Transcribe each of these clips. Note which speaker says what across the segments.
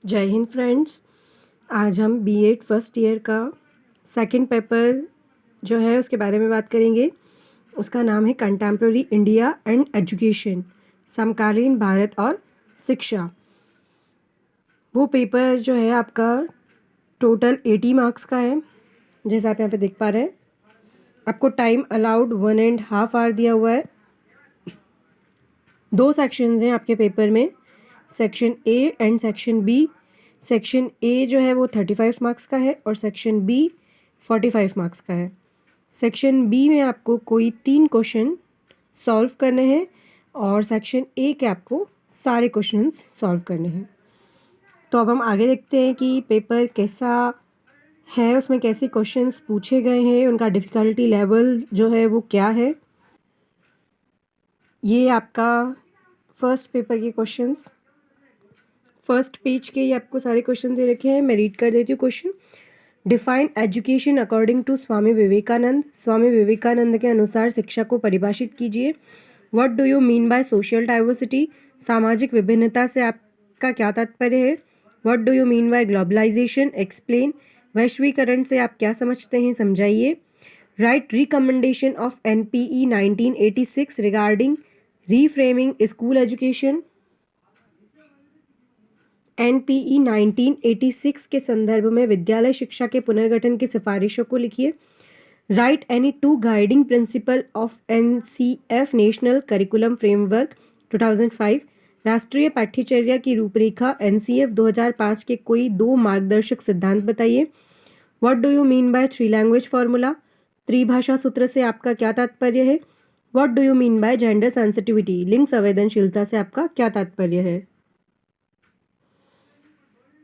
Speaker 1: जय हिंद फ्रेंड्स। आज हम B.Ed फर्स्ट ईयर का सेकंड पेपर जो है उसके बारे में बात करेंगे। उसका नाम है कंटेम्प्रेरी इंडिया एंड एजुकेशन, समकालीन भारत और शिक्षा। वो पेपर जो है आपका टोटल 80 मार्क्स का है, जैसा आप यहाँ पे देख पा रहे हैं। आपको टाइम अलाउड 1.5 आवर दिया हुआ है। 2 सेक्शंस हैं आपके पेपर में, section A and section B. Section A जो है वो 35 मार्क्स का है और सेक्शन बी 45 मार्क्स का है। सेक्शन बी में आपको कोई 3 क्वेश्चन सॉल्व करने हैं और सेक्शन ए के आपको सारे क्वेश्चंस सॉल्व करने हैं। तो अब हम आगे देखते हैं कि पेपर कैसा है, उसमें कैसे क्वेश्चंस पूछे गए हैं, उनका डिफ़िकल्टी लेवल जो है वो क्या है। ये आपका फर्स्ट पेपर के क्वेश्चंस, फर्स्ट पेज के ये आपको सारे क्वेश्चन दे रखे हैं। मैं रीड कर देती हूँ question. Define education according to Swami Vivekananda. Swami Vivekananda के अनुसार शिक्षा को परिभाषित कीजिए। What do you mean by social diversity. सामाजिक विभिन्नता से आपका क्या तात्पर्य है। What do you mean by globalisation. Explain. वैश्वीकरण से आप क्या समझते हैं, समझाइए। Write recommendation of NPE 1986 regarding reframing school education. NPE 1986 के संदर्भ में विद्यालय शिक्षा के पुनर्गठन की सिफारिशों को लिखिए। Right any 2 guiding principle of NCF national curriculum framework 2005। राष्ट्रीय पाठ्यचर्या की रूपरेखा NCF 2005 के कोई 2 मार्गदर्शक सिद्धांत बताइए। What do you mean by 3 language formula. त्रिभाषा सूत्र से आपका क्या तात्पर्य है। What do you mean by gender sensitivity. लिंग संवेदनशीलता से आपका क्या तात्पर्य है।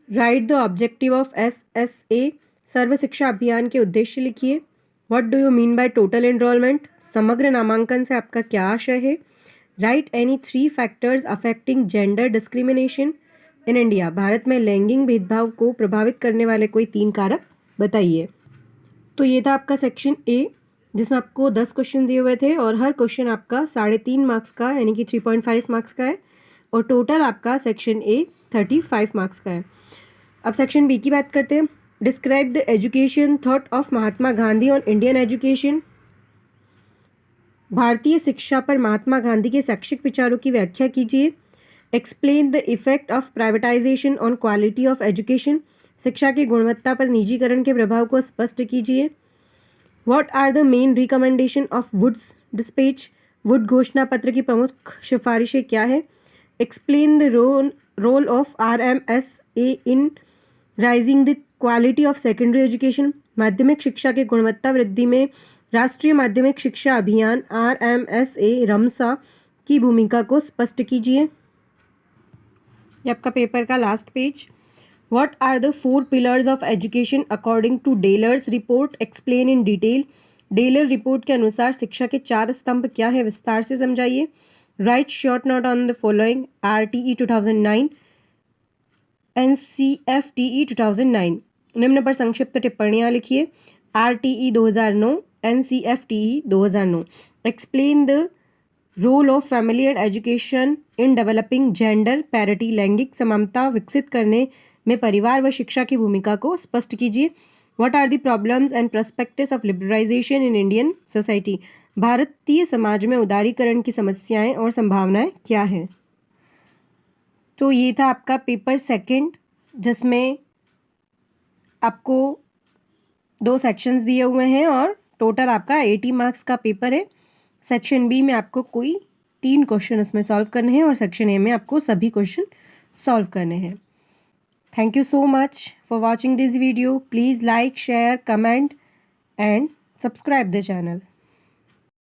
Speaker 1: Write the objective of SSA। Sarva Shiksha Abhiyan के उद्देश्य लिखिए। What do you mean by total enrolment. समग्र नामांकन से आपका क्या आशय है। Write any 3 factors affecting gender discrimination in India. Bharat में लैंगिक भेदभाव को प्रभावित करने वाले कोई 3 कारक बताइए। तो ये था आपका सेक्शन ए, जिसमें आपको 10 क्वेश्चन दिए हुए थे और हर क्वेश्चन आपका 3.5 मार्क्स का यानी कि 3.5 मार्क्स का है और टोटल आपका सेक्शन ए 35 मार्क्स का है। अब सेक्शन बी की बात करते हैं। Describe the education thought of Mahatma Gandhi on Indian education. भारतीय शिक्षा पर महात्मा गांधी के शैक्षिक विचारों की व्याख्या कीजिए। Explain the effect of privatisation on quality of education. शिक्षा की गुणवत्ता पर निजीकरण के प्रभाव को स्पष्ट कीजिए। What are the main recommendation of Wood's dispatch. Wood घोषणा पत्र की प्रमुख सिफारिशें क्या है। Explain the role of RMSA in raising the quality of secondary education. माध्यमिक शिक्षा की गुणवत्ता वृद्धि में राष्ट्रीय माध्यमिक शिक्षा अभियान RMSA रमसा की भूमिका को स्पष्ट कीजिए। ये आपका पेपर का last page. What are the 4 pillars of education according to Delors report. Explain in detail. Delors report के अनुसार शिक्षा के 4 स्तंभ क्या है, विस्तार से समझाइए। Right short note on the following. RTE 2009, NCFTE 2009। निम्न पर संक्षिप्त टिप्पणियाँ लिखिए। RTE 2009, NCFTE 2009। Explain the role of family and education in developing gender parity. लैंगिक समानता विकसित करने में परिवार व शिक्षा की भूमिका को स्पष्ट कीजिए। What are the problems and prospectives of liberalisation in Indian society. भारतीय समाज में उदारीकरण की समस्याएं और संभावनाएं क्या हैं। तो ये था आपका पेपर सेकंड, जिसमें आपको 2 सेक्शंस दिए हुए हैं और टोटल आपका 80 मार्क्स का पेपर है। सेक्शन बी में आपको कोई 3 क्वेश्चन इसमें सॉल्व करने हैं और सेक्शन ए में आपको सभी क्वेश्चन सॉल्व करने हैं। Thank you so much for watching this video. Please like, share, comment and subscribe the channel.